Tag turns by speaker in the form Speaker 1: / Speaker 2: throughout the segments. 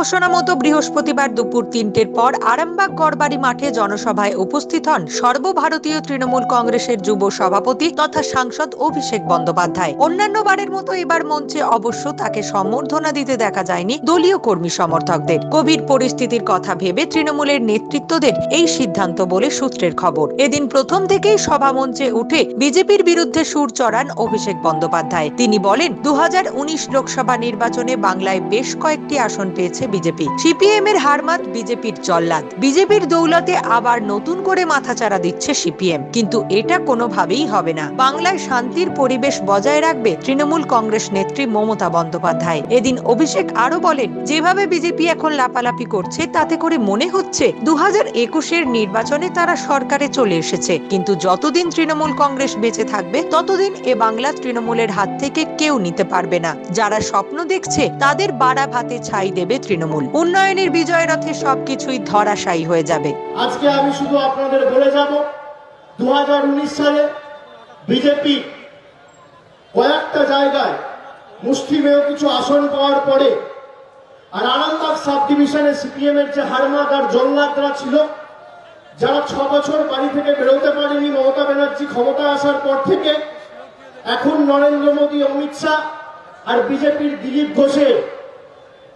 Speaker 1: ঘোষণা মতো বৃহস্পতিবার দুপুর ৩টের পর আরামবাগ গড়বাড়ি মাঠে জনসভায় উপস্থিত হন সর্বভারতীয় তৃণমূল কংগ্রেসের যুব সভাপতি তথা সাংসদ অভিষেক বন্দ্যোপাধ্যায়। অন্যান্য বারের মতো এবার মঞ্চে অবশ্য তাকে সম্বর্ধনা দিতে দেখা যায়নি দলীয় কর্মী সমর্থকদের। কোভিড পরিস্থিতির কথা ভেবে তৃণমূলের নেতৃত্বদের এই সিদ্ধান্ত বলে সূত্রের খবর। এদিন প্রথম থেকেই সভা মঞ্চে উঠে বিজেপির বিরুদ্ধে সুর চড়ান অভিষেক বন্দ্যোপাধ্যায়। তিনি বলেন, ২০১৯ লোকসভা নির্বাচনে বাংলায় বেশ কয়েকটি আসন পেয়েছে বিজেপি। সিপিএম এর হারমাত বিজেপির জল্লাদ। বিজেপির দৌলতে আবার নতুন করে মাথাচাড়া দিচ্ছে সিপিএম, কিন্তু এটা কোনোভাবেই হবে না। বাংলায় শান্তির পরিবেশ বজায় রাখবে তৃণমূল কংগ্রেস নেত্রী মমতা বন্দ্যোপাধ্যায়। এদিন অভিষেক আরো বলেন, যেভাবে বিজেপি এখন লাপালাপি করছে তাতে করে মনে হচ্ছে ২০২১-এর নির্বাচনে তারা সরকারে চলে এসেছে, কিন্তু যতদিন তৃণমূল কংগ্রেস বেঁচে থাকবে ততদিন এ বাংলা তৃণমূলের হাত থেকে কেউ নিতে পারবে না। যারা স্বপ্ন দেখছে তাদের বাড়া ভাতে ছাই দেবে তৃণমূল। উন্নয়নের বিজয় রথে সবকিছুই ধরাশায়ী হয়ে যাবে।
Speaker 2: আজকে আমি শুধু আপনাদের বলে যাব, ২০১৯ সালে বিজেপি কয়েকটা জায়গায় মুষ্টিমেয় কিছু আসন পাওয়ার পরে আর আরামবাগ সাব ডিভিশনে সিপিএম এর যে হারমাত আর জল্লাদরা ছিল, যারা ৬ বছর বাড়ি থেকে বেরোতে পারেনি মমতা ব্যানার্জি ক্ষমতা আসার পর থেকে, এখন নরেন্দ্র মোদী, অমিত শাহ আর বিজেপির দিলীপ ঘোষের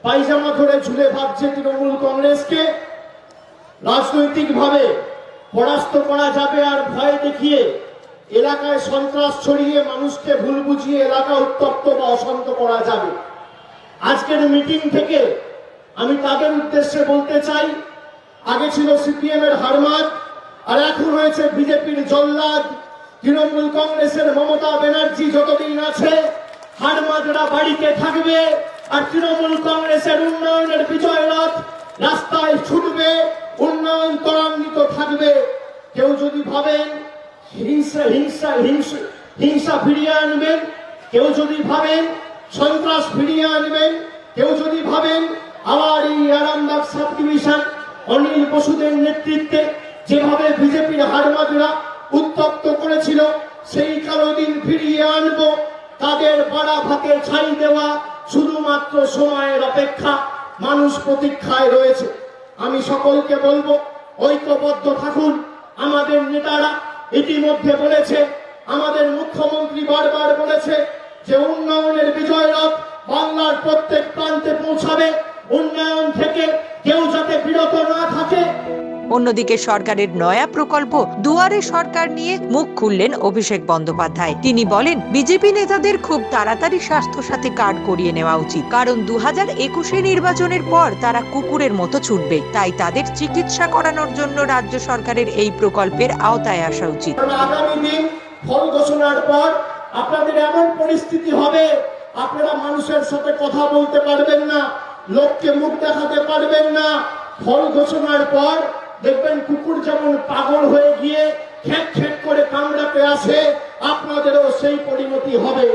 Speaker 2: পায়জামা ধরে ঝুলে ভাবছে তৃণমূল কংগ্রেসকে রাজনৈতিকভাবে পরাস্ত করা যাবে আর ভয় দেখিয়ে এলাকায় সন্ত্রাস ছড়িয়ে মানুষকে ভুল বুঝিয়ে এলাকা উত্তপ্ত বা অশান্ত করা যাবে। আজকের মিটিং থেকে আমি তাদের উদ্দেশ্যে বলতে চাই, আগে ছিল সিপিএম এর হারমাত আর এখন হয়েছে বিজেপির জল্লাদ। তৃণমূল কংগ্রেসের মমতা ব্যানার্জি যতদিন আছে হারমাতরা বাড়িতে থাকবে আর তৃণমূল কংগ্রেসের উন্নয়নের বিজয় রথ রাস্তায় ছুটবে, উন্নয়ন ত্বরান্বিত থাকবে। কেউ যদি ভাবেন হিংসা ফিরিয়ে আনবেন, কেউ যদি ভাবেন সন্ত্রাস ফিরিয়ে আনবেন, কেউ যদি ভাবেন আবার এই আরামবাগ সাব ডিভিশন অনিল বসুদের নেতৃত্বে যেভাবে বিজেপির হারমাতরা উত্তপ্ত করেছিল সেই কালো দিন ফিরিয়ে আনবো, তাদের বাড়া ভাতে ছাই দেওয়া শুধুমাত্র সময়ের অপেক্ষা। মানুষ প্রতীক্ষায় রয়েছে। আমি সকলকে বলবো, ঐক্যবদ্ধ থাকুন। আমাদের নেতারা ইতিমধ্যে বলেছে, আমাদের মুখ্যমন্ত্রী বারবার বলেছে যে উন্নয়নের বিজয় রথ বাংলার প্রত্যেক প্রান্তে পৌঁছাবে। উন্নয়ন থেকে কেউ যাতে বিরত না থাকে।
Speaker 1: অন্যদিকে সরকারের নয়া প্রকল্প দুয়ারে সরকার নিয়ে মুখ খুললেন অভিষেক বন্দ্যোপাধ্যায়। তিনি বলেন, বিজেপি নেতাদের খুব তাড়াতাড়ি স্বাস্থ্য সাথী কার্ড করিয়ে নেওয়া উচিত, কারণ ২০২১ নির্বাচনের পর তারা কুকুরের মতো ছুটবে। তাই তাদের চিকিৎসা করানোর জন্য রাজ্য সরকারের এই প্রকল্পের আওতায় আসা উচিত।
Speaker 2: আগামী দিন ফল ঘোষণার পর আপনাদের এমন পরিস্থিতি হবে, আপনারা মানুষের সাথে কথা বলতে পারবেন না, লোককে মুখ দেখাতে পারবেন না। ফল ঘোষণার পর দেখবেন কুকুর যেমন পাগল হয়ে গিয়ে খেক খেক করে কামড়াতে আসে, আপনাদেরও সেই পরিণতি হবে।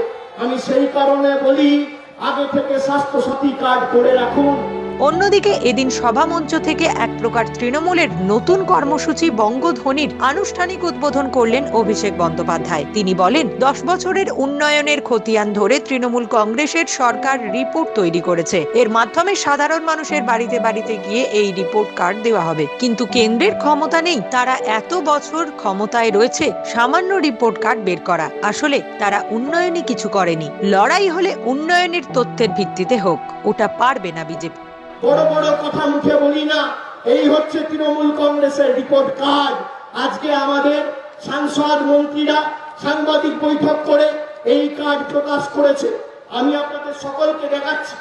Speaker 2: আমি সেই কারণে বলি, আগে থেকে স্বাস্থ্য সাথী কার্ড করে রাখুন।
Speaker 1: অন্যদিকে এদিন সভামঞ্চ থেকে এক প্রকার তৃণমূলের নতুন কর্মসূচি বঙ্গধ্বনির আনুষ্ঠানিক উদ্বোধন করলেন অভিষেক বন্দ্যোপাধ্যায়। তিনি বলেন, ১০ বছরের উন্নয়নের খতিয়ান ধরে তৃণমূল কংগ্রেসের সরকার রিপোর্ট তৈরি করেছে। এর মাধ্যমে সাধারণ মানুষের বাড়িতে বাড়িতে গিয়ে এই রিপোর্ট কার্ড দেওয়া হবে। কিন্তু কেন্দ্রের ক্ষমতা নেই, তারা এত বছর ক্ষমতায় রয়েছে সামান্য রিপোর্ট কার্ড বের করা। আসলে তারা উন্নয়নই কিছু করেনি। লড়াই হলে উন্নয়নের তথ্যের ভিত্তিতে হোক, ওটা পারবে না বিজেপি।
Speaker 2: বড় বড় কথা মুখে বলি না, এই হচ্ছে তৃণমূল কংগ্রেসের রিপোর্ট কার্ড। আজকে আমাদের সাংসদ মন্ত্রীরা সাংবাদিক বৈঠক করে এই কার্ড প্রকাশ করেছে। আমি আপনাদের সকলকে দেখাচ্ছি।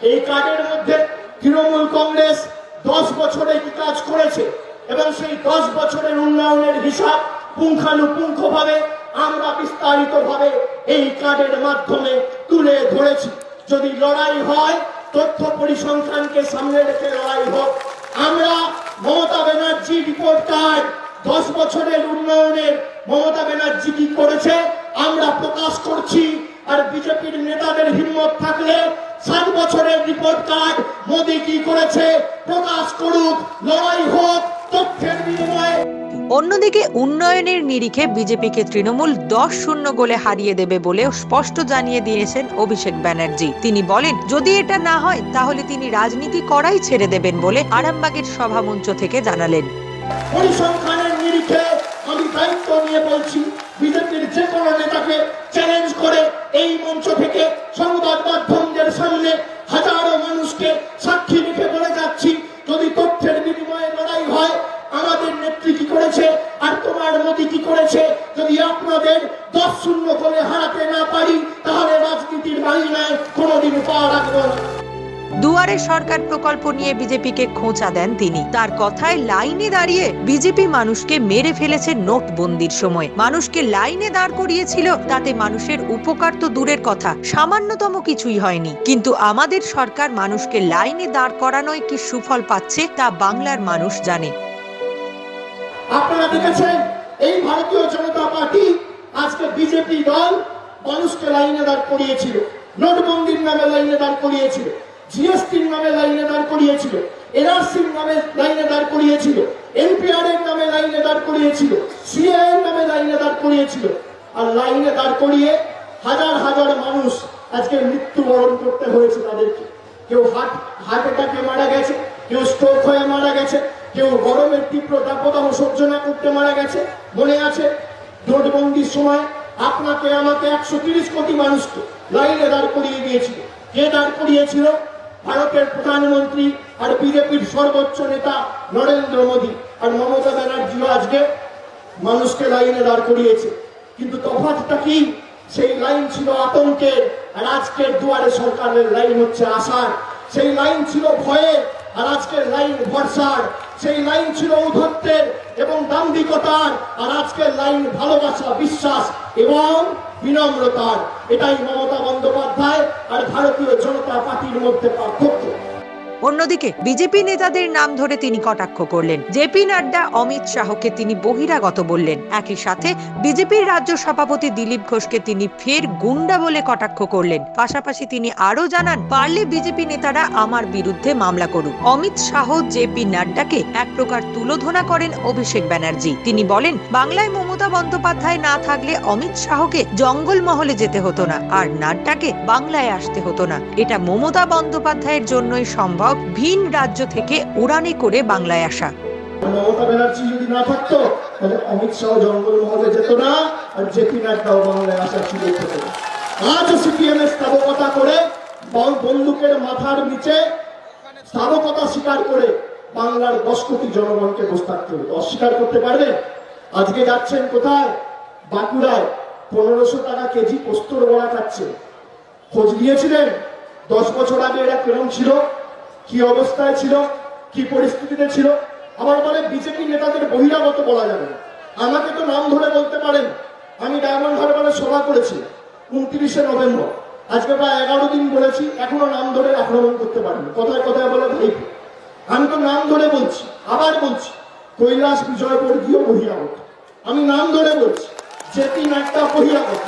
Speaker 2: এই কার্ডের মধ্যে তৃণমূল কংগ্রেস 10 বছরে কি কাজ করেছে এবং সেই 10 বছরের উন্নয়নের হিসাব পুঙ্খানুপুঙ্খভাবে আমরা বিস্তারিতভাবে এই কার্ডের মাধ্যমে তুলে ধরেছি। যদি লড়াই হয়, তথ্য পরিসংখ্যানকে সামনে রেখে লড়াই হোক। আমরা মমতা ব্যানার্জি রিপোর্ট কার্ড 10 বছরের উন্নয়নের মমতা ব্যানার্জি কি করেছে আমরা প্রকাশ করছি। আর বিজেপির নেতাদের হিম্মত থাকলে 7 বছরের রিপোর্ট কার্ড মোদী কি করেছে প্রকাশ করুক, লড়াই হোক তথ্যের বিনিময়ে।
Speaker 1: অন্যদিকে উন্নয়নের নিরিখে বিজেপিকে তৃণমূল 10-0 গোলে হারিয়ে দেবে বলেও স্পষ্ট জানিয়ে দিয়েছেন অভিষেক ব্যানার্জি। তিনি বলেন, যদি এটা না হয় তাহলে তিনি রাজনীতি করাই ছেড়ে দেবেন বলে আরামবাগের সভামঞ্চ থেকে জানালেন।
Speaker 2: পরিসংখ্যানের নিরিখে আমি দায়িত্ব নিয়ে বলছি, বিজেপির যে কোনো নেতাকে চ্যালেঞ্জ করে এই মঞ্চ থেকে সংবাদ মাধ্যমদের সামনে হাজারো মানুষকে সাক্ষী রেখে বলে যাচ্ছি, যদি তথ্যের বিনিময়ে লড়াই হয়, আমাদের নেত্রী কি করেছে আর তোমার মোদী কি করেছে, যদি আপনাদের 10-0 করে হারাতে না পারি, তাহলে রাজনীতির বাহিনায় কোনোদিন পা রাখবো না।
Speaker 1: দুয়ারে সরকার প্রকল্প নিয়ে বিজেপিকে খোঁচা দেন তিনি। তার কথায়, লাইনে দাঁড়িয়ে বিজেপি মানুষকে মেরে ফেলেছে নোটবন্দির সময়। মানুষকে লাইনে দাঁড় করিয়েছিল, তাতে মানুষের উপকার তো দূরের কথা, সামান্যতম কিছুই হয়নি। কিন্তু আমাদের সরকার মানুষকে লাইনে দাঁড় করানোয় কি সুফল পাচ্ছে তা বাংলার মানুষ জানে।
Speaker 2: আপনারা দেখেছেন এই ভারতীয় জনতা পার্টি আজকে বিজেপি দল মানুষকে লাইনে দাঁড় করিয়েছিল, নোটবন্দির নামে লাইনে দাঁড় করিয়েছিল, জিএসটির নামে লাইনে দাঁড় করিয়েছিল, এনআরসির নামে লাইনে দাঁড় করিয়েছিল, এনপিআর এর নামে লাইনে দাঁড় করিয়েছিল, সিএএ এর নামে লাইনে দাঁড় করিয়েছিল। আর লাইনে দাঁড় করিয়ে হাজার হাজার মানুষ আজকে মৃত্যুবরণ করতে হয়েছে তাদেরকে। কেউ হার্ট অ্যাটাকে মারা গেছে, কেউ স্ট্রোক হয়ে মারা গেছে, কেউ গরমের তীব্র দাবদাহ সহ্য না করতে মারা গেছে। মনে আছে নোটবন্দির সময় আপনাকে আমাকে 130 কোটি মানুষকে লাইনে দাঁড় করিয়ে দিয়েছিল। কে দাঁড় করিয়েছিল? ভারতের প্রধানমন্ত্রী আর বিজেপির সর্বোচ্চ নেতা নরেন্দ্র মোদী। আর মমতা ব্যানার্জিও আজকে মানুষকে লাইনে দাঁড় করিয়েছে। কিন্তু তফাৎটা কি? সেই লাইন ছিল আতঙ্কের, আর আজকের দুয়ারে সরকারের লাইন হচ্ছে আশার। সেই লাইন ছিল ভয়ের, আর আজকের লাইন ভরসার। সেই লাইন ছিল ঔদ্ধত্যের এবং দাম্ভিকতার, আর আজকের লাইন ভালোবাসা, বিশ্বাস এবং বিনম্রতার। এটাই মমতা বন্দ্যোপাধ্যায় আর ভারতীয় জনতা পার্টির মধ্যে পার্থক্য।
Speaker 1: অন্যদিকে বিজেপি নেতাদের নাম ধরে তিনি কটাক্ষ করলেন। জেপি নাড্ডা, অমিত শাহকে তিনি বহিরাগত বললেন। একই সাথে বিজেপির রাজ্য সভাপতি দিলীপ ঘোষকে তিনি ফের গুন্ডা বলে কটাক্ষ করলেন। পাশাপাশি তিনি আরো জানান, পারলে বিজেপি নেতারা আমার বিরুদ্ধে মামলা করুক। অমিত শাহ, জেপি নাড্ডাকে এক প্রকার তুলোধনা করেন অভিষেক ব্যানার্জি। তিনি বলেন, বাংলায় মমতা বন্দ্যোপাধ্যায় না থাকলে অমিত শাহকে জঙ্গলমহলে যেতে হতো না, আর নাড্ডাকে বাংলায় আসতে হতো না। এটা মমতা বন্দ্যোপাধ্যায়ের জন্যই সম্ভব, ভিন রাজ্য থেকে উড়ানে করে বাংলায় আসা।
Speaker 2: মমতা ব্যানার্জি যদি না থাকতো তাহলে অমিত শাহ জঙ্গলমহলে যেত না, আর জেপি নাড্ডাও বাংলায় আসার সুযোগ হতো না। আজও সিপিএম এর স্থাবকতা করে বন্দুকের মাথার নিচে স্থাবকতা স্বীকার করে বাংলার 10 কোটি জনগণকে বসে থাকতে হবে। অস্বীকার করতে পারবে? আজকে যাচ্ছেন কোথায়? বাঁকুড়ায় 1500 টাকা কেজি পোস্তর বড়া খাচ্ছে। খোঁজ নিয়েছিলেন 10 বছর আগে এরা কেমন ছিল, কি অবস্থায় ছিল, কি পরিস্থিতিতে ছিল? আবার বলে বিজেপি নেতাদের বহিরাগত বলা যাবে না। আমাকে তো নাম ধরে বলতে পারেন। আমি ডায়মন্ড হারবারে সভা করেছি 29শে নভেম্বর। আজকে প্রায় 11 দিন বলেছি, এখনো নাম ধরে আক্রমণ করতে পারিনি। কথায় কথায় বলে ভাইপো। আমি তো নাম ধরে বলছি, আবার বলছি, কৈলাস বিজয়বর্গীয় বহিরাগত। আমি নাম ধরে বলছি, জেপি নাড্ডা বহিরাগত।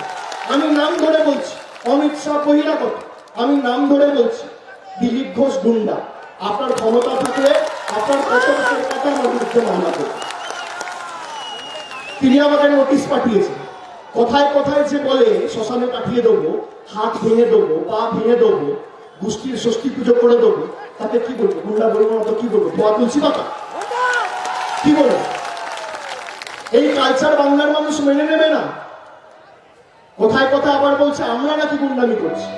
Speaker 2: আমি নাম ধরে বলছি, অমিত শাহ বহিরাগত। আমি নাম ধরে বলছি, দিলীপ ঘোষ গুন্ডা। আপনার ক্ষমতা থাকলে আপনার কত বছর টাকা আমার বিরুদ্ধে মামলা করবে। তিনি আমাকে নোটিশ পাঠিয়েছেন। কথায় কথায় যে বলে শ্মশানে পাঠিয়ে দেবো, হাত ভেঙে দেবো, পা ভেঙে দেবো, গোষ্ঠীর ষষ্ঠী পুজো করে দেবো, তাতে কি বলবো? গুন্ডা বলবো না তো কি বলবো? ধোয়া তুলসী পাতা কি বলবো? এই কালচার বাংলার মানুষ মেনে নেবে না। কোথায় কোথায় আবার বলছে আমরা নাকি গুন্ডামি করছি।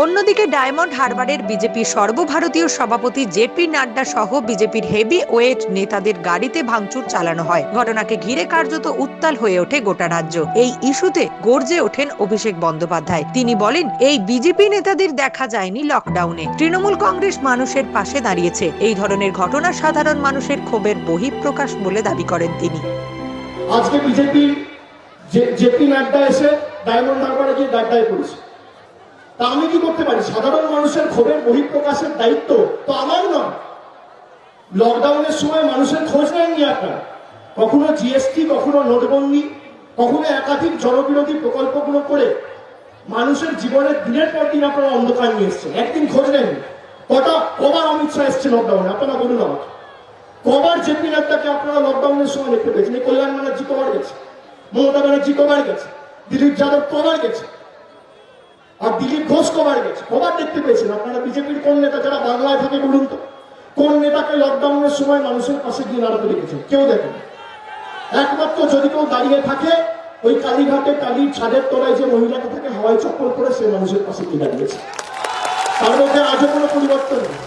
Speaker 1: অন্যদিকে ডায়মন্ড হারবারের বিজেপি সর্বভারতীয় সভাপতি জেপি নাড্ডা সহ বিজেপির হেভি ওয়েট নেতাদের গাড়িতে ভাঙচুর চালানো হয়। ঘটনাকে ঘিরে কার্যত উত্তাল হয়ে ওঠে গোটা রাজ্য। এই ইস্যুতে গর্জে ওঠেন অভিষেক বন্দ্যোপাধ্যায়। তিনি বলেন, এই বিজেপি নেতাদের দেখা যায়নি লকডাউনে। তৃণমূল কংগ্রেস মানুষের পাশে দাঁড়িয়েছে। এই ধরনের ঘটনা সাধারণ মানুষের ক্ষোভের বহিঃপ্রকাশ বলে দাবি করেন তিনি।
Speaker 2: আজকে বিজেপি জেপি নাড্ডা এসে ডায়মন্ড হারবারে গিয়ে দাঁড়ায় পড়েছে। তা আমি কি করতে পারি? সাধারণ মানুষের ক্ষোভের বহিঃপ্রকাশের দায়িত্ব তো আমার নয়। লকডাউনের সময় মানুষের খোঁজ নেননি আপনারা। কখনো জিএসটি, কখনো নোটবন্দি, কখনো একাধিক জনবিরোধী প্রকল্পগুলো করে মানুষের জীবনের দিনের পর দিন আপনারা অন্ধকার নিয়ে এসছেন। একদিন খোঁজ নেননি। কবার অমিত শাহ এসছে লকডাউনে? আপনারা বলুন আমাকে। কবার জেপি নাড্ডাকে আপনারা লকডাউনের সময় দেখতে পেয়েছেন? এই কল্যাণ ব্যানার্জি কবার গেছে, মমতা ব্যানার্জি কবার গেছে, দিলীপ যাদব কবার গেছে, আর দিলীপ ঘোষ কবার গেছে, কবার দেখতে পেয়েছেন আপনারা? বিজেপির কোন নেতা যারা বাংলায় থাকে বলুন তো, কোন নেতাকে লকডাউনের সময় মানুষের পাশে গিয়ে দাঁড়াতে দেখেছেন? কেউ দেখেন। একমাত্র যদি কেউ দাঁড়িয়ে থাকে ওই কালীঘাটে টালির ছাদের তলায় যে মহিলাটা থাকে হাওয়াই চপ্পল করে সে মানুষের পাশে গিয়ে দাঁড়িয়েছে, তার মধ্যে আজও কোনো পরিবর্তন নেই।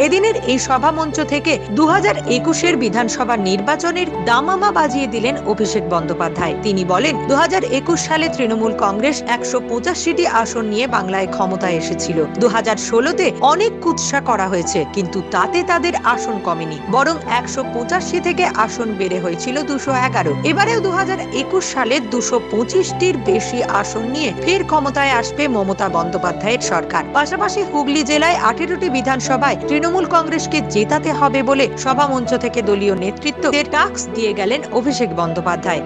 Speaker 1: এদিনের এই সভামঞ্চ থেকে 2021-এর বিধানসভা নির্বাচনের দামামা বাজিয়ে দিলেন অভিষেক বন্দ্যোপাধ্যায়। তিনি বলেন, 2021 সালে তৃণমূল কংগ্রেস 185টি আসন নিয়ে বাংলায় ক্ষমতায় এসেছিল। 2016-তে অনেক কুৎসা করা হয়েছে, কিন্তু তাতে তাদের আসন কমেনি, বরং 185 থেকে আসন বেড়ে হয়েছিল 211। এবারেও 2021 সালে 225টির বেশি আসন নিয়ে ফের ক্ষমতায় আসবে মমতা বন্দ্যোপাধ্যায়ের সরকার। পাশাপাশি হুগলি জেলায় 18টি বিধানসভায় তৃণমূল কংগ্রেসকে জেতাতে হবে বলে সভামঞ্চ থেকে দলীয় নেতৃত্বকে টাস্ক দিয়ে গেলেন অভিষেক বন্দ্যোপাধ্যায়।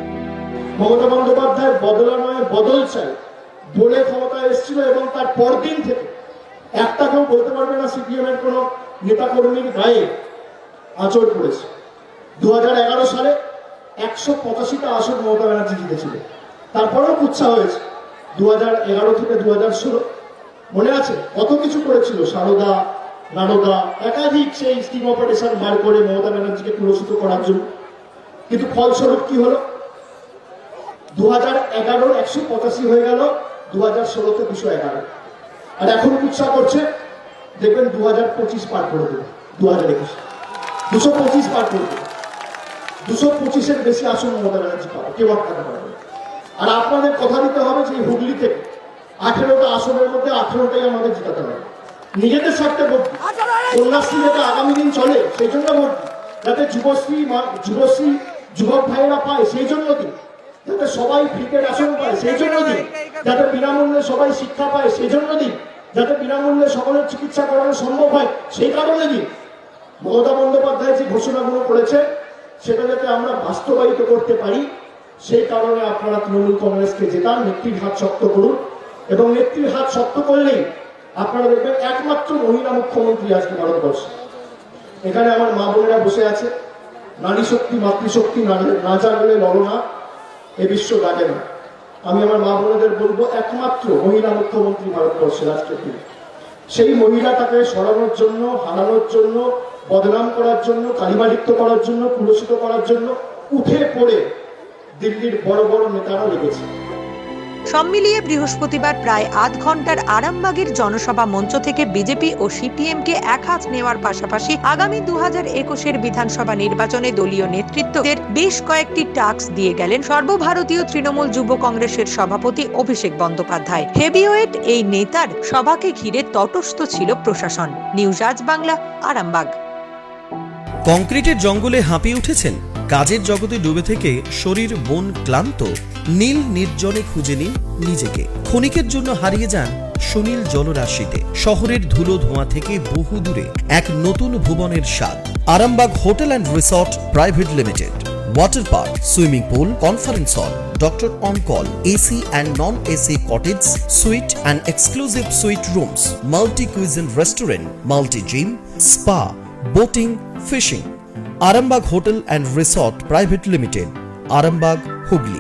Speaker 2: মমতা বন্দ্যোপাধ্যায় বদলা নয় বদল চাই বলে ক্ষমতায় এসেছিল এবং তার পরদিন থেকে একটা কেউ বলতে পারবে না সিপিএম এর কোন নেতাকর্মীর গায়ে আঁচড় পড়েছে। 2011 সালে 185টা আসন মমতা ব্যানার্জি জিতেছিল, তারপরেও কুৎসা হয়েছে। 2011 থেকে 2016 মনে আছে কত কিছু করেছিল, সারদা নারদা একাধিক সেই স্টিম অপারেশন বার করে মমতা ব্যানার্জিকে পুরস্কৃত করার জন্য। কিন্তু ফলস্বরূপ কি হলো? 2011 185 হয়ে গেল, 2016-তে 211, আর এখন কুৎসা করছে। দেখবেন 2025 পার করে দেবে, 2021 225 পার করে দেবে। 225-এর বেশি আসন মমতা ব্যানার্জি পাবে, কেউ আটকাতে পারবে। আর আপনাদের কথা দিতে হবে যে হুগলি থেকে 18টা আসনের মধ্যে 18টাই আমাদের জেতাতে হবে। নিজেদের স্বার্থে ভোট দিন, কন্যাশ্রী যাতে আগামী দিন চলে সেই জন্য ভোট দিন, যাতে যুবশ্রী যুবক ভাইয়েরা পায় সেই জন্য দিন, যাতে সবাই ফ্রিতে রেশন পায় সেই জন্য দিন, যাতে বিনামূল্যে সবাই শিক্ষা পায় সেই জন্য দিন, যাতে বিনামূল্যে সকলের চিকিৎসা করানো সম্ভব হয় সেই কারণে দিন। মমতা বন্দ্যোপাধ্যায় যে ঘোষণাগুলো করেছে সেটা যাতে আমরা বাস্তবায়িত করতে পারি সেই কারণে আপনারা তৃণমূল কংগ্রেসকে জেতান, নেত্রীর হাত শক্ত করুন, এবং নেত্রীর হাত শক্ত করলেই আপনারা দেখবেন একমাত্র মহিলা মুখ্যমন্ত্রী আজকে ভারতবর্ষে। এখানে আমার মা বোনেরা বসে আছে, নারী শক্তি মাতৃশক্তি না জাগলে লড়না এ বিশ্ব লাগে না। আমি আমার মা বোনেদের বলবো একমাত্র মহিলা মুখ্যমন্ত্রী ভারতবর্ষের আজকের দিনে। সেই মহিলাটাকে সরানোর জন্য, হারানোর জন্য, বদনাম করার জন্য, কালিমালিপ্ত করার জন্য, পুরস্কৃত করার জন্য উঠে পড়ে দিল্লির বড় বড় নেতারা লেগেছে।
Speaker 1: সব মিলিয়ে বৃহস্পতিবার প্রায় আধ ঘন্টার আরামবাগের জনসভা মঞ্চ থেকে বিজেপি ও সিপিএমকে এক হাত নেওয়ার পাশাপাশি আগামী 2021-এর বিধানসভা নির্বাচনে দলীয় নেতৃত্বের বেশ কয়েকটি টাস্ক দিয়ে গেলেন সর্বভারতীয় তৃণমূল যুব কংগ্রেসের সভাপতি অভিষেক বন্দ্যোপাধ্যায়। হেভিওয়েট এই নেতার সভাকে ঘিরে তটস্থ ছিল প্রশাসন। নিউজ আজ বাংলা, আরামবাগ।
Speaker 3: কংক্রিটের জঙ্গলে হাঁপিয়ে উঠেছেন? কাজের জগতে ডুবে থেকে শরীর মন ক্লান্ত? নীল নির্জনে খুঁজে নিন নিজেকে। ক্ষণিকের জন্য হারিয়ে যান সুনীল জলরাশিতে। শহরের ধুলো ধোঁয়া থেকে বহু দূরে এক নতুন ভুবনের স্বাদ। Arambagh hotel and resort private limited. Water park, swimming pool, conference hall, doctor on call, AC and non-AC cottage, suite and exclusive suite rooms, multi-cuisine restaurant, multi-gym, spa, boating, fishing. Arambag Hotel and Resort Private Limited, Arambag, Hugli.